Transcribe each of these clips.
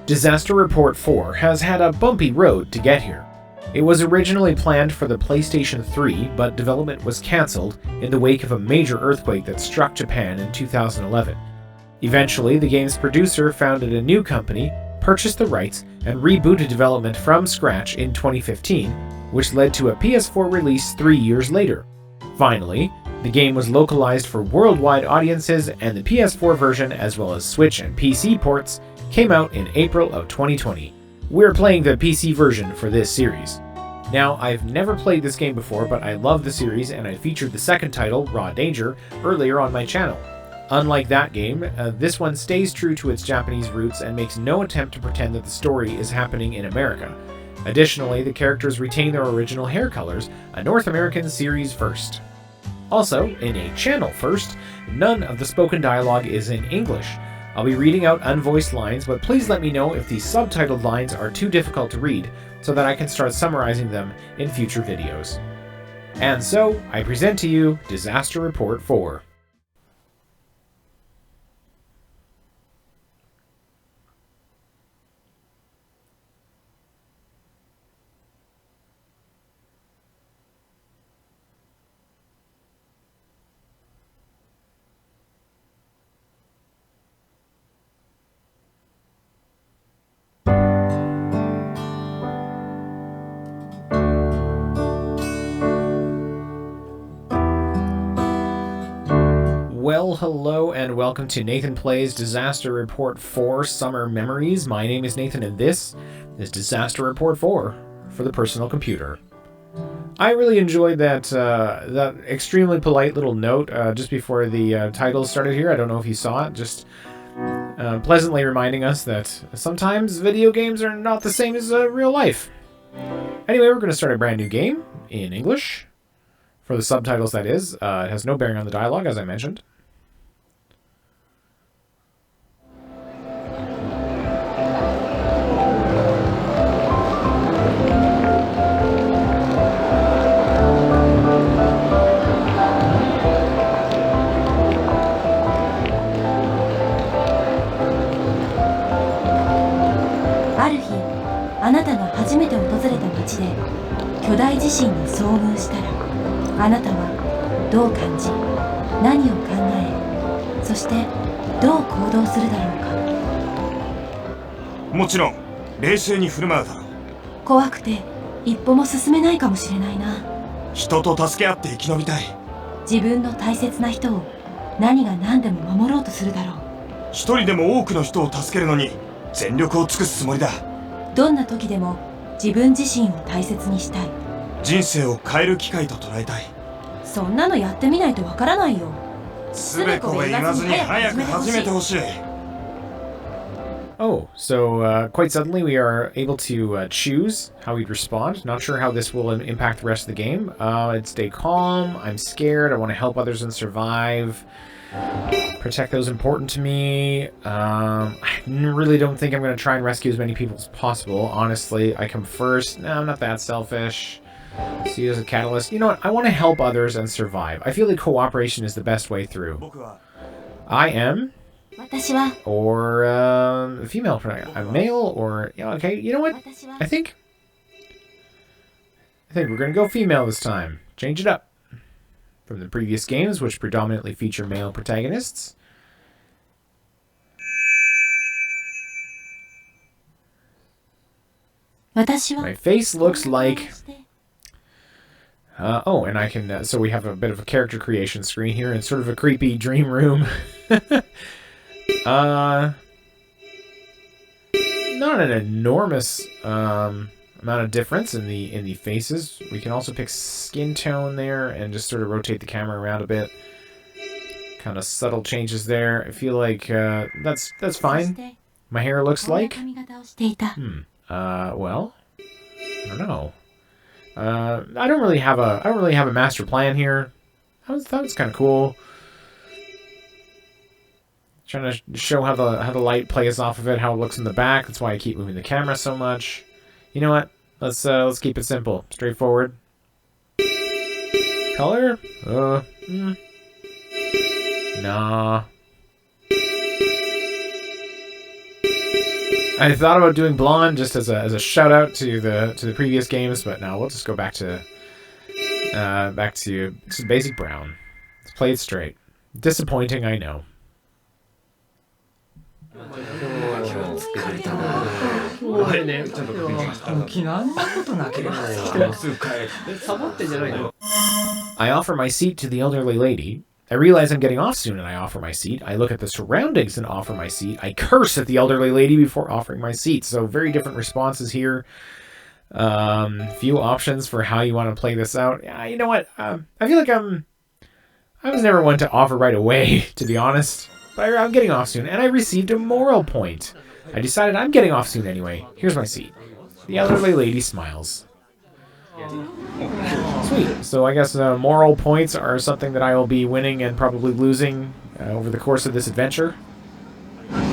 Disaster Report 4 has had a bumpy road to get here. It was originally planned for the PlayStation 3, but development was cancelled in the wake of a major earthquake that struck Japan in 2011. Eventually, the game's producer founded a new company, purchased the rights, and rebooted development from scratch in 2015, which led to a PS4 release 3 years later. Finally, the game was localized for worldwide audiences, and the PS4 version, as well as Switch and PC ports, came out in April of 2020. We're playing the PC version for this series. Now, I've never played this game before, but I love the series, and I featured the second title, Raw Danger, earlier on my channel. Unlike that game, this one stays true to its Japanese roots and makes no attempt to pretend that the story is happening in America. Additionally, the characters retain their original hair colors, a North American series first. Also, in a channel first, none of the spoken dialogue is in English. I'll be reading out unvoiced lines, but please let me know if the subtitled lines are too difficult to read, so that I can start summarizing them in future videos. And so, I present to you Disaster Report 4. Well, hello and welcome to Nathan Plays Disaster Report 4 Summer Memories. My name is Nathan and this is Disaster Report 4 for the personal computer. I really enjoyed that extremely polite little note just before the title started here. I don't know if you saw it, just pleasantly reminding us that sometimes video games are not the same as real life. Anyway, we're going to start a brand new game in English. For the subtitles, that is. It has no bearing on the dialogue, as I mentioned.ある日、あなたが初めて訪れた街で巨大地震に遭遇したら、あなたはどう感じ、何を考え、そしてどう行動するだろうか。もちろん冷静に振る舞うだろう。怖くて一歩も進めないかもしれないな。人と助け合って生き延びたい。自分の大切な人を何が何でも守ろうとするだろう。一人でも多くの人を助けるのに全力を尽くすつもりだ。どんな時でも自分自身を大切にしたい。人生を変える機会と捉えたい。そんなのやってみないとわからないよ。つべこべ言わずに早く始めてほしい。Oh, so quite suddenly we are able to choose how we'd respond. Not sure how this will impact the rest of the game. I'd stay calm, I'm scared, I want to help others and survive. Protect those important to me. I really don't think I'm going to try and rescue as many people as possible. Honestly, I come first. No, I'm not that selfish. See you as a catalyst. You know what? I want to help others and survive. I feel like cooperation is the best way through. I am... Or female pronoun. I'm male or... Yeah, okay, you know what? I think we're going to go female this time. Change it up. From the previous games, which predominantly feature male protagonists. My face looks like... oh, and I can... so we have a bit of a character creation screen here and sort of a creepy dream room. Not an enormous amount of difference in the faces. We can also pick skin tone there and just sort of rotate the camera around a bit. Kind of subtle changes there. I feel like that's fine. My hair looks like... well, I don't know. I don't really have a master plan here. I thought it was kind of cool. Trying to show how the light plays off of it, how it looks in the back. That's why I keep moving the camera so much. You know what? Let's keep it simple, straightforward. Color? Nah. I thought about doing blonde just as a shout out to the previous games, but no, we'll just go back to just basic brown. Let's play it straight. Disappointing, I know. I offer my seat to the elderly lady. I realize I'm getting off soon and I offer my seat. I look at the surroundings and offer my seat. I curse at the elderly lady before offering my seat. So very different responses here. Few options for how you want to play this out. Yeah, you know what? I feel like I was never one to offer right away, to be honest. But I'm getting off soon and I received a moral point. I decided I'm getting off soon anyway. Here's my seat. The elderly lady smiles. Sweet. So I guess moral points are something that I will be winning and probably losing over the course of this adventure. There's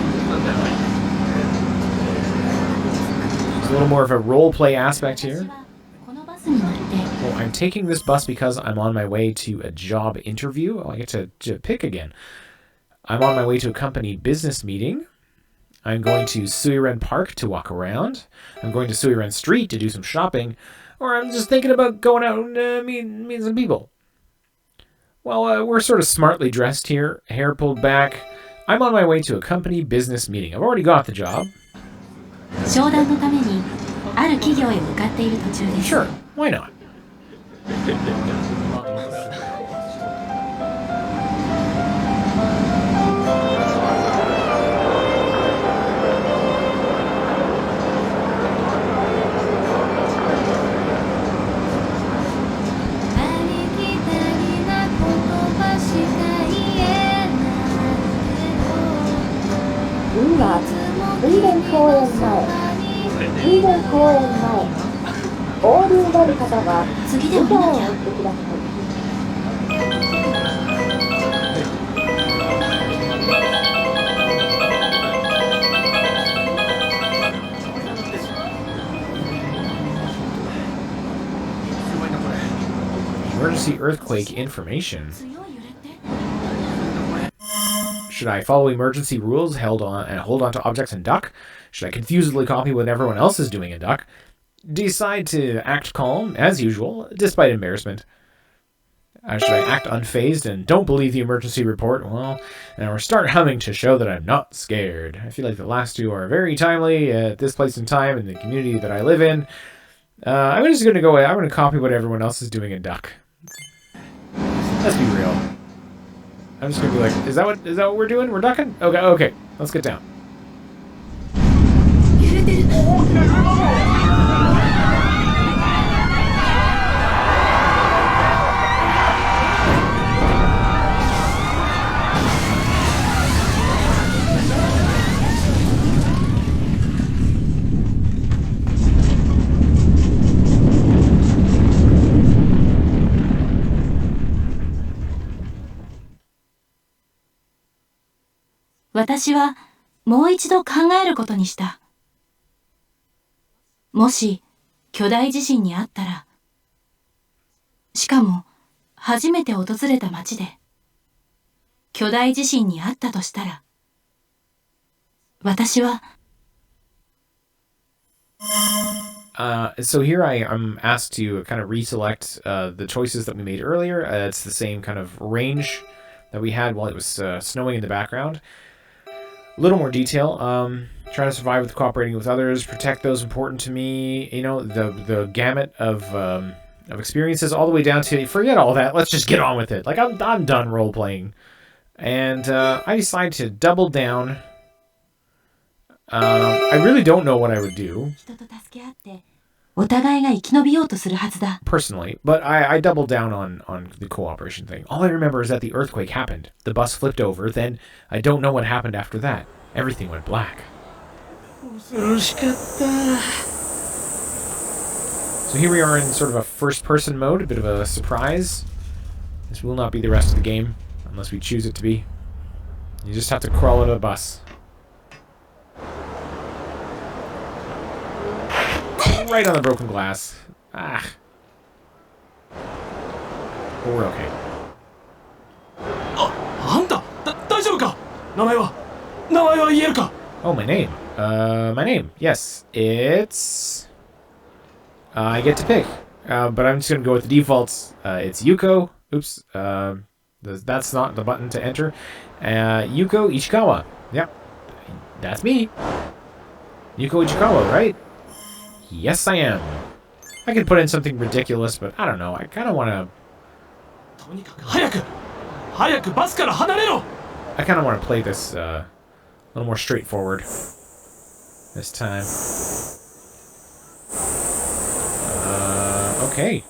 a little more of a role-play aspect here. Oh, I'm taking this bus because I'm on my way to a job interview. Oh, I get to pick again. I'm on my way to a company business meeting. I'm going to Suiren Park to walk around. I'm going to Suiren Street to do some shopping. Or I'm just thinking about going out and meeting some people. Well, we're sort of smartly dressed here, hair pulled back. I'm on my way to a company business meeting. I've already got the job. Sure, why not? Emergency earthquake information. Should I follow emergency rules, hold on to objects and duck? Should I confusedly copy what everyone else is doing and duck? Decide to act calm, as usual, despite embarrassment. Should I act unfazed and don't believe the emergency report? Well, or start humming to show that I'm not scared. I feel like the last two are very timely at this place and time in the community that I live in. I'm just going to go. I'm going to copy what everyone else is doing and duck. Let's be real. I'm just going to be like, is that what we're doing? We're ducking? Okay. Let's get down.私はもう一度考えることにした。もし巨大地震にあったら、しかも初めて訪れた町で巨大地震にあったとしたら、私はSo here I'm asked to kind of reselect the choices that we made earlier. It's the same kind of range that we had while it was snowing in the background. A little more detail. Try to survive with cooperating with others, protect those important to me. You know, the gamut of experiences all the way down to forget all that. Let's just get on with it. Like I'm done role playing, and I decided to double down. I really don't know what I would do. Personally, but I doubled down on the cooperation thing. All I remember is that the earthquake happened. The bus flipped over, then I don't know what happened after that. Everything went black. So here we are in sort of a first-person mode, a bit of a surprise. This will not be the rest of the game, unless we choose it to be. You just have to crawl out of the bus. Right on the broken glass. Ah. But we're okay. Oh, my name. My name. Yes, it's... I get to pick. But I'm just going to go with the defaults. It's Yuko. Oops. That's not the button to enter. Yuko Ichikawa. Yep. That's me. Yuko Ichikawa, right? Yes, I am. I could put in something ridiculous, but I don't know. I kind of want to... I kind of want to play this a little more straightforward this time. Okay.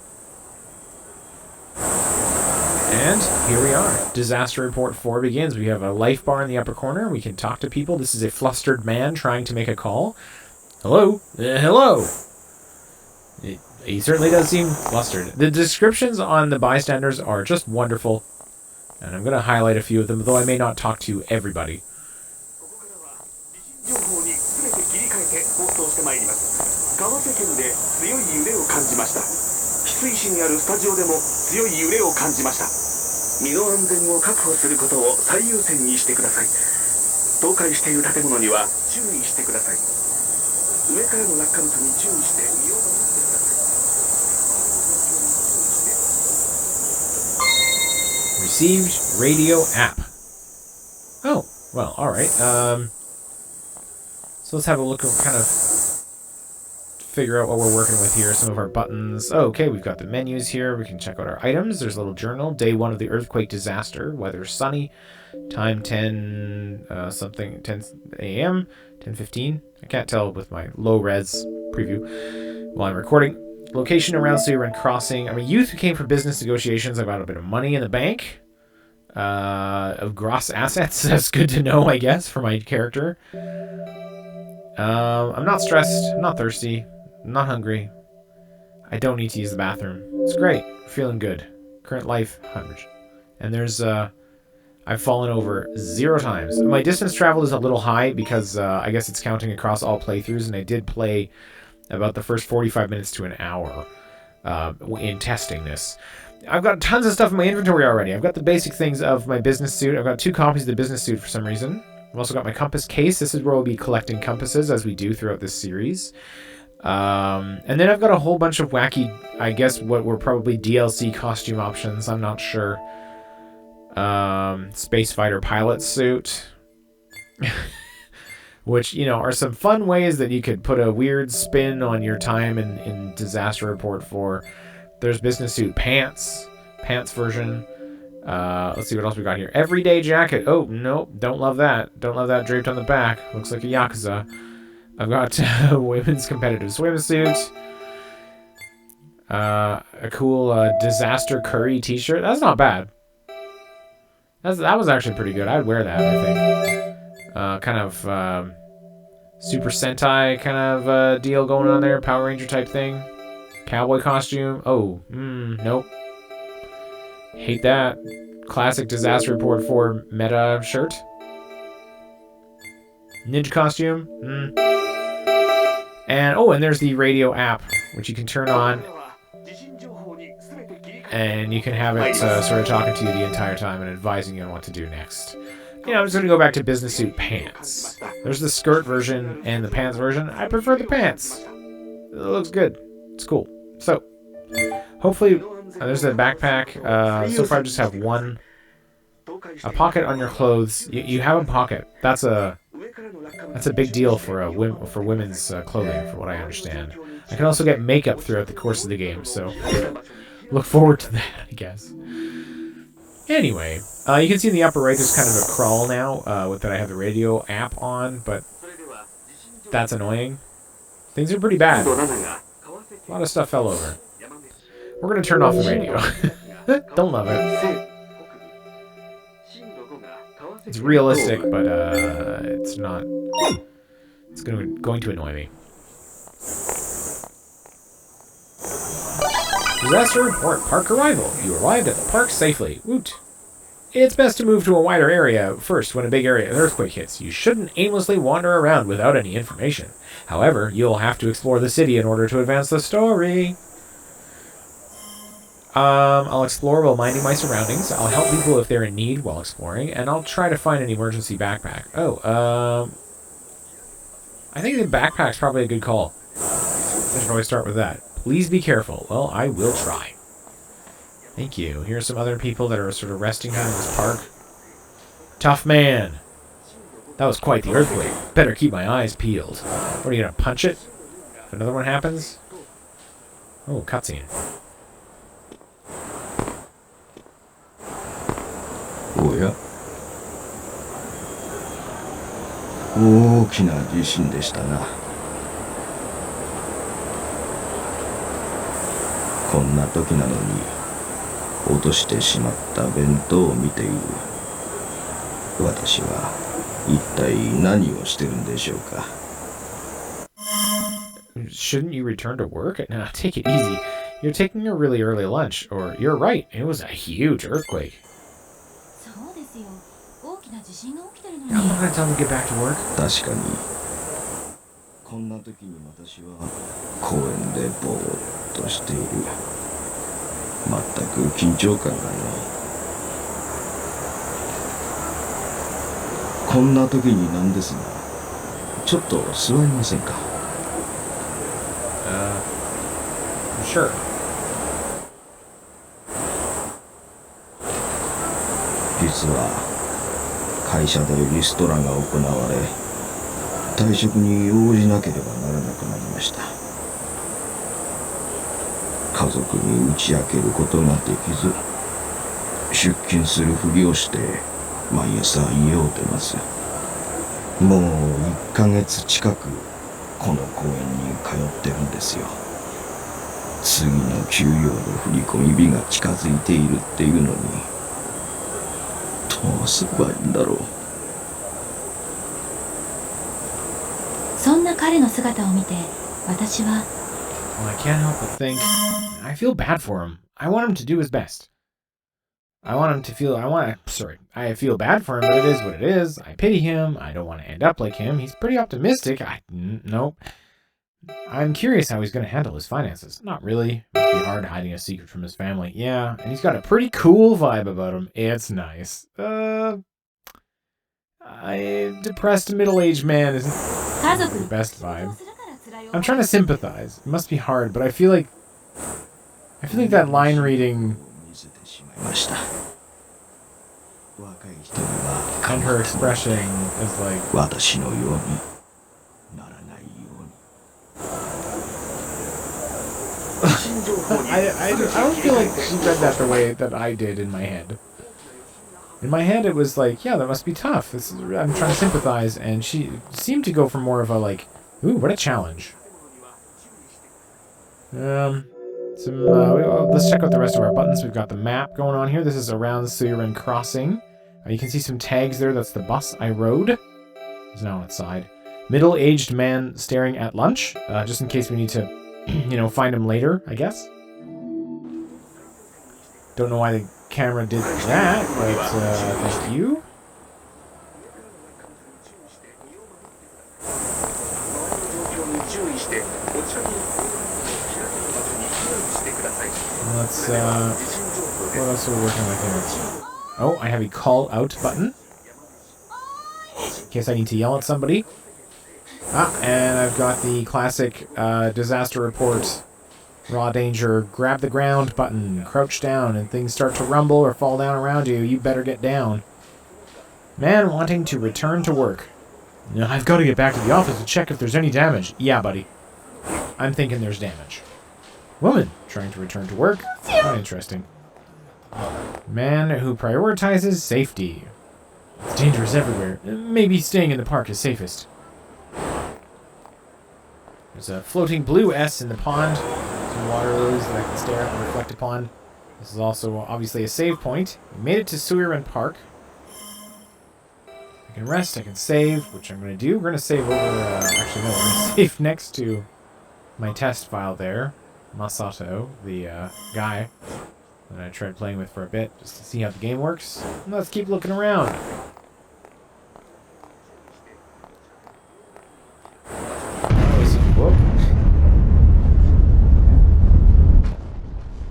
And here we are. Disaster Report 4 begins. We have a life bar in the upper corner. We can talk to people. This is a flustered man trying to make a call. Hello? Hello! He certainly does seem flustered. The descriptions on the bystanders are just wonderful. And I'm going to highlight a few of them, though I may not talk to everybody. Received radio app. Oh, well, alright. So let's have a look at kind of figure out what we're working with here. Some of our buttons. Oh, okay, we've got the menus here. We can check out our items. There's a little journal. Day 1 of the earthquake disaster. Weather sunny. Time 10 a.m. 10:15. I can't tell with my low res preview while I'm recording. Location around Searun Crossing. I'm a youth who came for business negotiations. I've got a bit of money in the bank. Of gross assets. That's good to know, I guess, for my character. I'm not stressed. I'm not thirsty. I'm not hungry. I don't need to use the bathroom. It's great. Feeling good. Current life, 100. And there's, I've fallen over 0 times. My distance traveled is a little high because, I guess it's counting across all playthroughs, and I did play about the first 45 minutes to an hour in testing this. I've got tons of stuff in my inventory already. I've got the basic things of my business suit. I've got 2 copies of the business suit for some reason. I've also got my compass case. This is where we'll be collecting compasses as we do throughout this series. And then I've got a whole bunch of wacky, I guess what were probably DLC costume options. I'm not sure. Space fighter pilot suit. Which, you know, are some fun ways that you could put a weird spin on your time in Disaster Report 4. There's business suit pants version. Let's see what else we got here. Everyday jacket. Oh, no, don't love that. Don't love that draped on the back. Looks like a Yakuza. I've got a women's competitive swimsuit. A cool disaster curry t-shirt. That's not bad. That was actually pretty good. I'd wear that, I think. Kind of Super Sentai kind of deal going on there. Power Ranger type thing. Cowboy costume. Oh, nope. Hate that. Classic Disaster Report 4 meta shirt. Ninja costume. And there's the radio app, which you can turn on. And you can have it sort of talking to you the entire time and advising you on what to do next. You know, I'm just going to go back to business suit pants. There's the skirt version and the pants version. I prefer the pants. It looks good. It's cool. So, hopefully, there's a backpack. So far I just have one. A pocket on your clothes. You have a pocket. That's a big deal for women's clothing, from what I understand. I can also get makeup throughout the course of the game, so look forward to that, I guess. Anyway, you can see in the upper right there's kind of a crawl now with that I have the radio app on, but that's annoying. Things are pretty bad. A lot of stuff fell over. We're going to turn off the radio. Don't love it. It's realistic, but it's not. It's going to annoy me. Disaster report. Park arrival. You arrived at the park safely. Woot. It's best to move to a wider area first when a big earthquake hits. You shouldn't aimlessly wander around without any information. However, you'll have to explore the city in order to advance the story. I'll explore while minding my surroundings. I'll help people if they're in need while exploring, and I'll try to find an emergency backpack. Oh, I think the backpack's probably a good call. I should probably start with that. Please be careful. Well, I will try. Thank you. Here's some other people that are sort of resting down in this park. Tough man. That was quite the earthquake. Better keep my eyes peeled. What, are you gonna punch it? If another one happens? Oh, cutscene. Oh yeah. 大きな地震でしたな。こんな時なのに落としてしまった弁当を見ている私は一体何をしてるんでしょうか。 Shouldn't you return to work? Nah, take it easy. You're taking a really early lunch, or you're right, it was a huge earthquake. I'm not gonna tell him to get back to work. 確かにこんな時に私は公園でぼーっとしている。全く緊張感がない。こんな時になんですがちょっと座りませんか。Sure. 実は会社でリストラが行われ退職に応じなければならなくなりました。家族に打ち明けることができず出勤するふりをして毎朝家を出ます。もう1ヶ月近くこの公園に通ってるんですよ。次の給料の振り込み日が近づいているっていうのにどうすればいいんだろう。そんな彼の姿を見て私は Well, I can't help but think I feel bad for him. I want him to do his best. I feel bad for him, but it is what it is. I pity him. I don't want to end up like him. He's pretty optimistic. Nope. I'm curious how he's going to handle his finances. Not really. Must be hard hiding a secret from his family. Yeah, and he's got a pretty cool vibe about him. It's nice. A depressed middle-aged man isn't the best vibe. I'm trying to sympathize. It must be hard, but I feel like that line reading and her expression is like I don't feel like she read that the way that I did in my head. In my head, it was like, yeah, that must be tough. I'm trying to sympathize, and she seemed to go for more of a like, ooh, what a challenge. Let's check out the rest of our buttons. We've got the map going on here. This is around Suiren Crossing. You can see some tags there. That's the bus I rode. It's now outside. Middle-aged man staring at lunch, just in case we need to, find him later, I guess. Don't know why the camera did that, but thank you. Let's, what else are we working with here? Oh, I have a call out button. In case I need to yell at somebody. And I've got the classic disaster report, raw danger, grab the ground button, crouch down, and things start to rumble or fall down around you. You better get down. Man wanting to return to work. Now, I've got to get back to the office to check if there's any damage. Yeah, buddy. I'm thinking there's damage. Woman trying to return to work. Not interesting. Man who prioritizes safety. It's dangerous everywhere. Maybe staying in the park is safest. There's a floating blue S in the pond. Some water lilies that I can stare at and reflect upon. This is also obviously a save point. We made it to Suiren Park. I can rest, I can save, which I'm going to do. We're going to save over... actually, no, we're going to save next to my test file there. Masato, the guy that I tried playing with for a bit, just to see how the game works. And let's keep looking around. Whoa.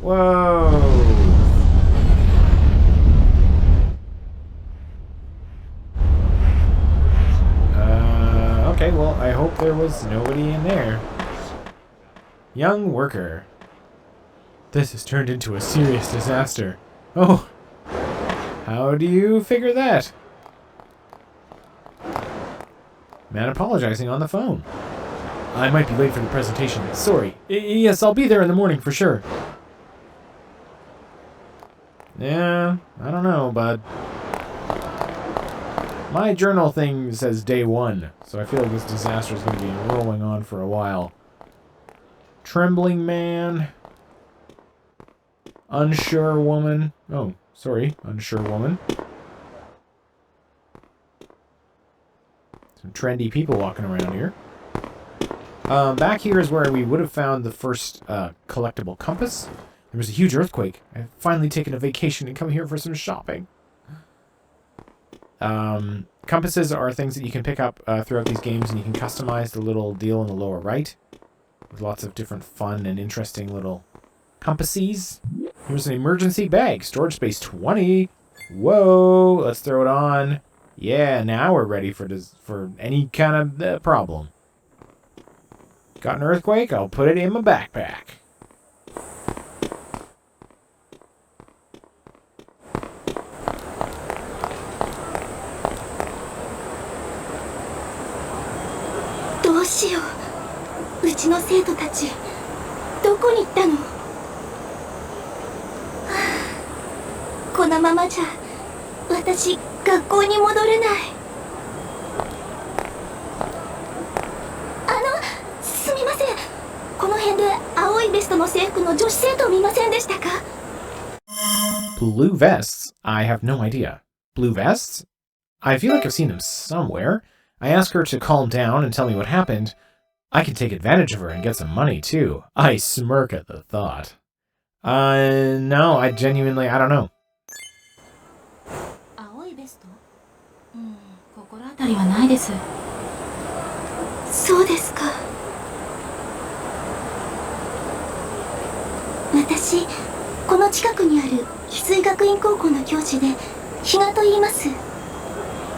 Whoa. Okay, well, I hope there was nobody in there. Young worker. This has turned into a serious disaster. Oh, how do you figure that? Man apologizing on the phone. I might be late for the presentation. Sorry. Yes, I'll be there in the morning for sure. Yeah, I don't know, bud. My journal thing says day 1, so I feel like this disaster is going to be rolling on for a while. Trembling man. Unsure woman. Oh, sorry, unsure woman. Some trendy people walking around here. Back here is where we would have found the first collectible compass. There was a huge earthquake. I've finally taken a vacation and come here for some shopping. Compasses are things that you can pick up throughout these games, and you can customize the little deal in the lower right with lots of different fun and interesting little compasses. Here's an emergency bag. Storage space 20. Whoa, let's throw it on. Yeah, now we're ready for any kind of problem. Got an earthquake? I'll put it in my backpack.うちの生徒たちどこに行ったの？このままじゃ私学校に戻れない。すみません。この辺で青いベストの制服の女子生徒を見ませんでしたか？ Blue vests? I have no idea. Blue vests? I feel like I've seen them somewhere. I ask her to calm down and tell me what happened. I can take advantage of her and get some money, too. I smirk at the thought. No, I don't know. 青いベスト？心当たりはないです。そうですか。私、この近くにある翡翠学院高校の教師で比嘉と言います。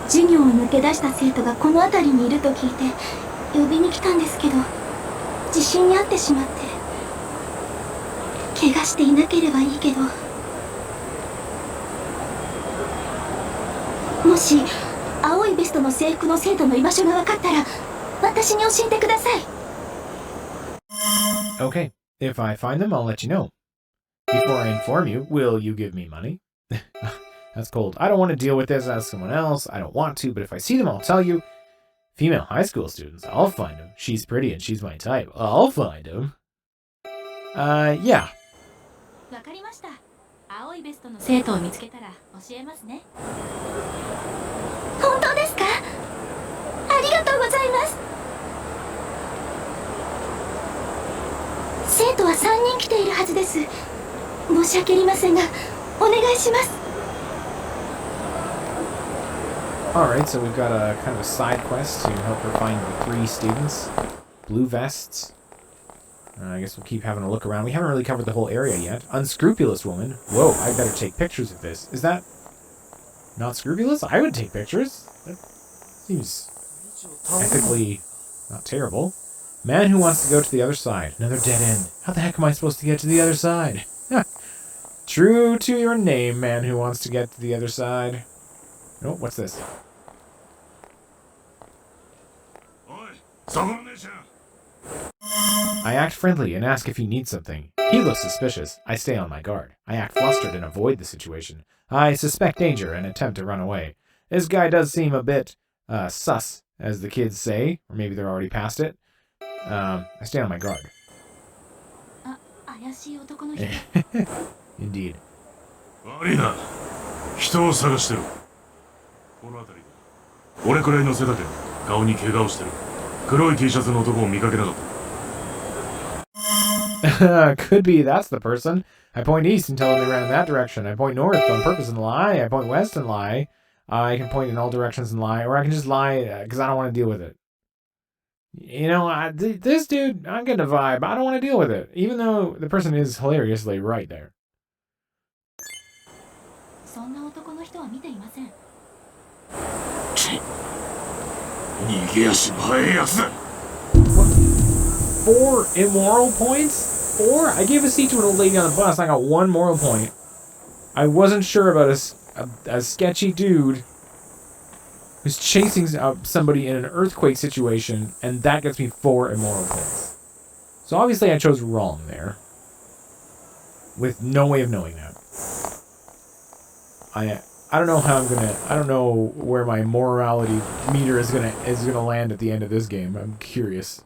授業を抜け出した生徒がこの辺りにいると聞いて呼びに来たんですけど、地震に遭ってしまって。怪我していなければいいけど、もし青いベストの制服の生徒の居場所が分かったら私に教えてください。 Okay, if I find them, I'll let you know. Before I inform you, will you give me money? That's cold. I don't want to deal with this as someone else. I don't want to, but if I see them, I'll tell you. Female high school students, I'll find them. She's pretty and she's my type. I'll find them. Yeah. わかりました。青いベストの生徒を見つけたら教えますね。本当ですか？ありがとうございます。生徒は3人来ているはずです。申し訳ありませんが、お願いします。Alright, so we've got a kind of a side quest to help her find the 3 students. Blue vests. I guess we'll keep having a look around. We haven't really covered the whole area yet. Unscrupulous woman. Whoa, I better take pictures of this. Is that not scrupulous? I would take pictures. That seems ethically not terrible. Man who wants to go to the other side. Another dead end. How the heck am I supposed to get to the other side? True to your name, man who wants to get to the other side. Oh, what's this? I act friendly and ask if he needs something. He looks suspicious. I stay on my guard. I act flustered and avoid the situation. I suspect danger and attempt to run away. This guy does seem a bit, sus, as the kids say. Or maybe they're already past it. I stay on my guard. Indeed. 悪いな。人を探してる。この辺りで。俺くらいの背だけど、顔に怪我をしてる。黒い T シャツの男を見かけなかった。Could be that's the person. I point east and tell them they ran in that direction. I point north on purpose and lie. I point west and lie. I can point in all directions and lie. Or I can just lie because I don't want to deal with it. You know, this dude, I'm getting a vibe. I don't want to deal with it. Even though the person is hilariously right there. そんな男の人は見ていません。逃げ足早いやつだ。4 immoral points? 4? I gave a seat to an old lady on the bus. I got 1 moral point. I wasn't sure about a sketchy dude who's chasing somebody in an earthquake situation, and that gets me 4 immoral points. So obviously I chose wrong there. With no way of knowing that. I don't know how I don't know where my morality meter is gonna land at the end of this game. I'm curious.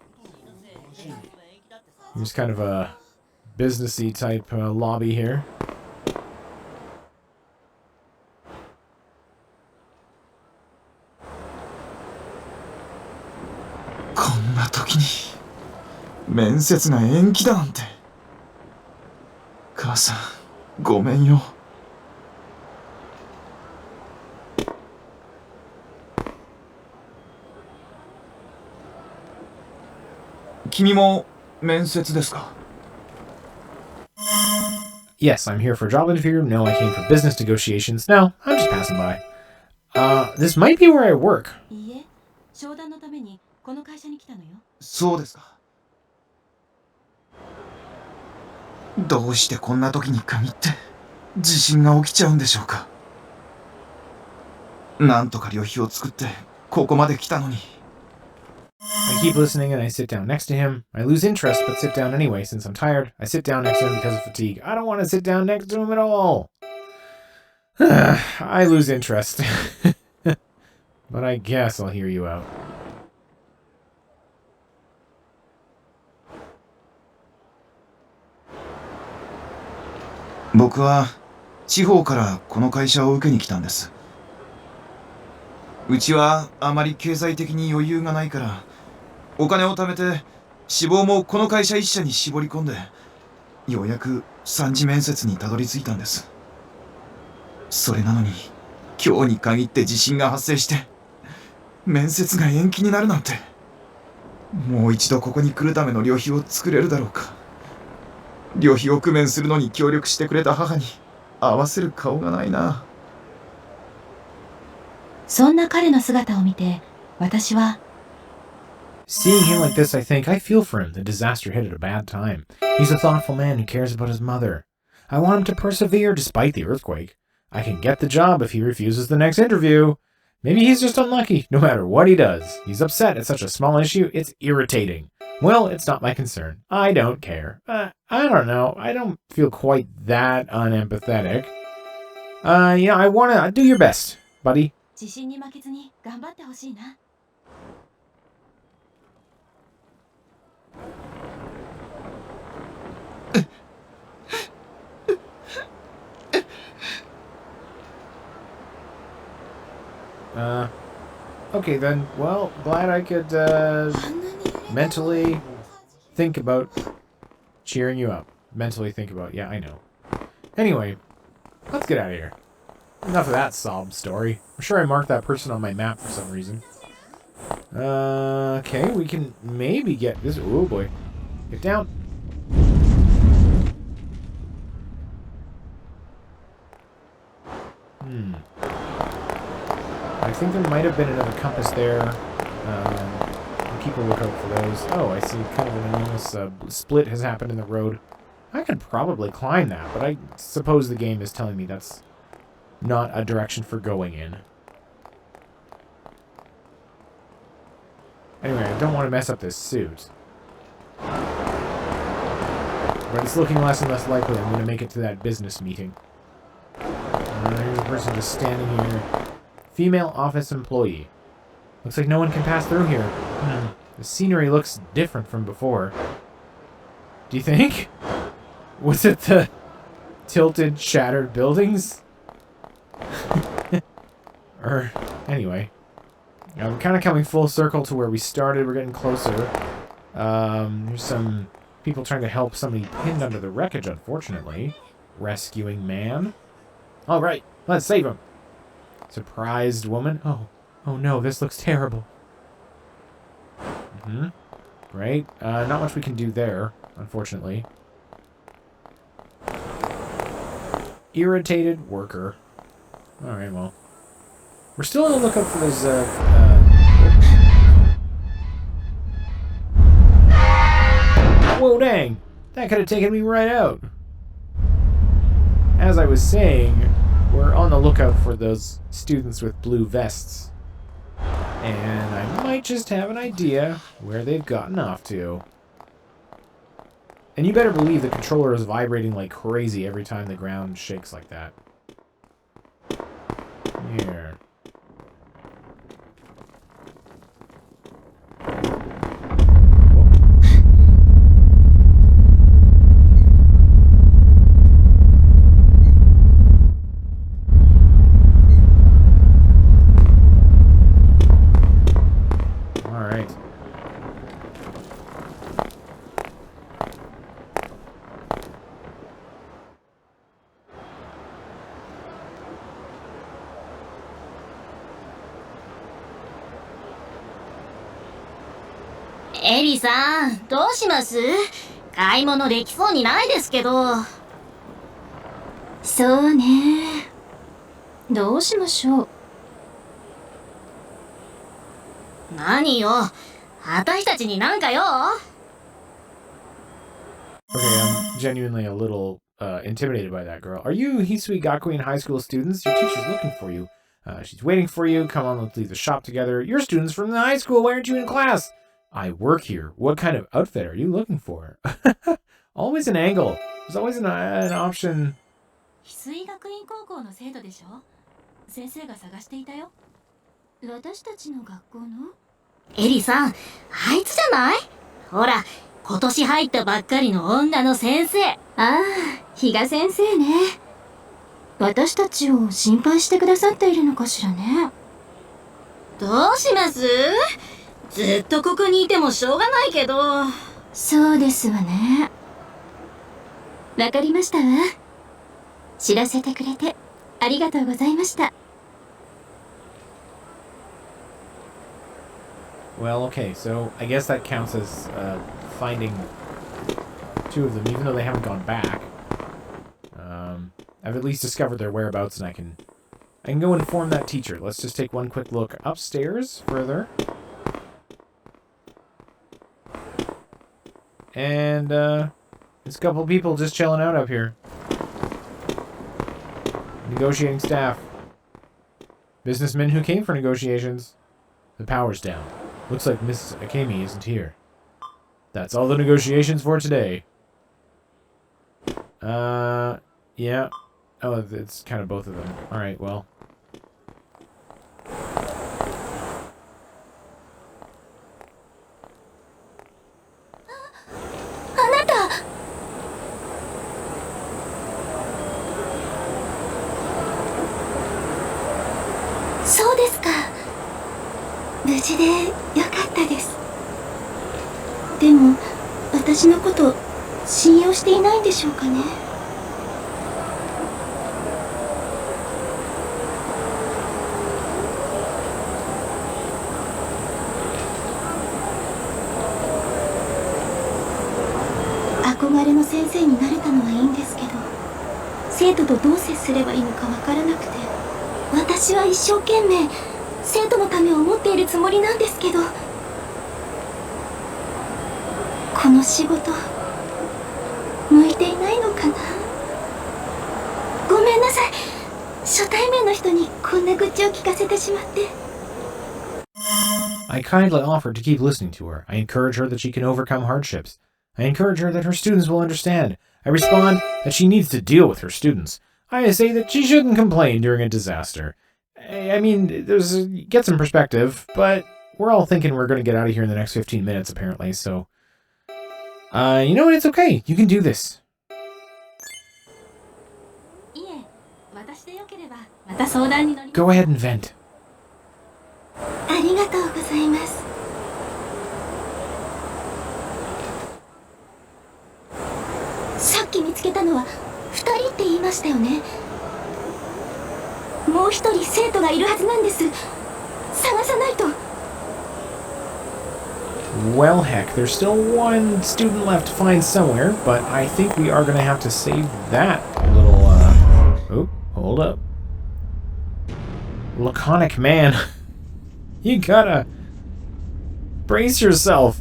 There's kind of a businessy type lobby here. こんな時に面接が延期だなんて。母さん、ごめんよ。君も面接ですか? Yes, I'm here for a job interview. No, I came for business negotiations. No, I'm just passing by. This might be where I work. いいえ、商談のためにこの会社に来たのよ。そうですか。どうしてこんな時に限って地震が起きちゃうんでしょうか。なんとか旅費を作ってここまで来たのに。I keep listening and I sit down next to him. I lose interest but sit down anyway since I'm tired. I sit down next to him because of fatigue. I don't want to sit down next to him at all. I lose interest. But I guess I'll hear you out. 僕は地方からこの会社を受けに来たんです。うちはあまり経済的に余裕がないからお金を貯めて志望もこの会社一社に絞り込んでようやく3次面接にたどり着いたんです。それなのに今日に限って地震が発生して面接が延期になるなんて。もう一度ここに来るための旅費を作れるだろうか。旅費を工面するのに協力してくれた母に合わせる顔がないな。そんな彼の姿を見て、私は Seeing him like this, I think I feel for him. The disaster hit at a bad time. He's a thoughtful man who cares about his mother. I want him to persevere despite the earthquake. I can get the job if he refuses the next interview. Maybe he's just unlucky, no matter what he does. He's upset at such a small issue, it's irritating. Well, it's not my concern. I don't care. I don't know. I don't feel quite that unempathetic. Yeah, I wanna do your best, buddy. 地震に負けずに頑張ってほしいな。Okay then. Well, glad I could, mentally think about cheering you up. Mentally think about, yeah, I know. Anyway, let's get out of here. Enough of that sob story. I'm sure I marked that person on my map for some reason. Okay, we can maybe get this. Oh boy. Get down. I think there might have been another compass there. I'll keep a lookout for those. Oh, I see kind of an enormous split has happened in the road. I could probably climb that, but I suppose the game is telling me that's not a direction for going in. Anyway, I don't want to mess up this suit. But it's looking less and less likely I'm going to make it to that business meeting. Here's a person just standing here. Female office employee. Looks like no one can pass through here. The scenery looks different from before. Do you think? Was it the tilted, shattered buildings? Or, anyway. We're kind of coming full circle to where we started. We're getting closer. There's some people trying to help somebody pinned under the wreckage, unfortunately. Rescuing man. Alright, let's save him. Surprised woman. Oh no, this looks terrible. Great. Not much we can do there, unfortunately. Irritated worker. Alright, well. We're still on the lookout for those, Whoa, dang! That could have taken me right out. As I was saying, we're on the lookout for those students with blue vests. And I might just have an idea where they've gotten off to. And you better believe the controller is vibrating like crazy every time the ground shakes like that. Here. Alright.エリさん、どうします？買い物できそうにないですけど。そうね。どうしましょう。何よ、私たちになんかよ。Okay, I'm genuinely a little intimidated by that girl. Are you Hisui Gakuin High School students? Your teacher's looking for you. She's waiting for you. Come on, let's leave the shop together. You're students from the high school. Why aren't you in class? I work here. What kind of outfit are you looking for? Always an angle. There's always an option. 翡翠学院高校の生徒でしょ？先生が探していたよ。私たちの学校の？エリさん、あいつじゃない？ほら、今年入ったばっかりの女の先生。ああ、比嘉先生ね。私たちを心配してくださっているのかしらね。どうします？ずっとここにいてもしょうがないけど。そうですわね。わかりましたわ。知らせてくれてありがとうございました。Well, okay, so I guess that counts as finding two of them, even though they haven't gone back. I've at least discovered their whereabouts, and I can go inform that teacher. Let's just take one quick look upstairs further. And there's a couple people just chilling out up here. Negotiating staff. Businessmen who came for negotiations. The power's down. Looks like Mrs. Akemi isn't here. That's all the negotiations for today. Yeah. Oh, it's kind of both of them. Alright, well. Anata! そうですか。無事でよかったです。でも、私のこと信用していないんでしょうかね。憧れの先生になれたのはいいんですけど、生徒とどう接すればいいのかわからなくて、私は一生懸命生徒のためを思っているつもりなんですけど、この仕事向いていないのかな。ごめんなさい。初対面の人にこんな愚痴を聞かせてしまって。I kindly offered to keep listening to her. I encourage her that she can overcome hardships. I encourage her that her students will understand. I respond that she needs to deal with her students. I say that she shouldn't complain during a disaster. I mean, get some perspective, but we're all thinking we're going to get out of here in the next 15 minutes, apparently, so... you know what? It's okay. You can do this. Go ahead and vent. ありがとうございます。さっき見つけたのは2人って言いましたよね。もう一人生徒がいるはずなんです。探さないと。Well, heck, there's still one student left to find somewhere, but I think we are going to have to save that little, Oh, hold up. Laconic man. You gotta brace yourself.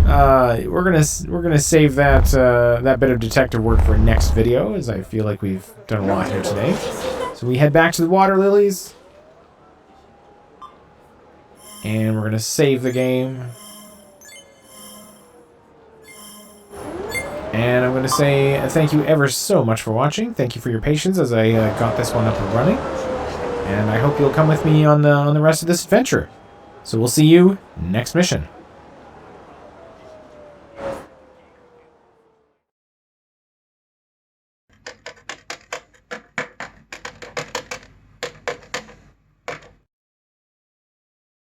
we're gonna save that that bit of detective work for next video, as I feel like we've done a lot here today. So we head back to the water lilies, and we're gonna save the game. And I'm gonna say thank you ever so much for watching. Thank you for your patience as I got this one up and running, and I hope you'll come with me on the rest of this adventure. So we'll see you next mission.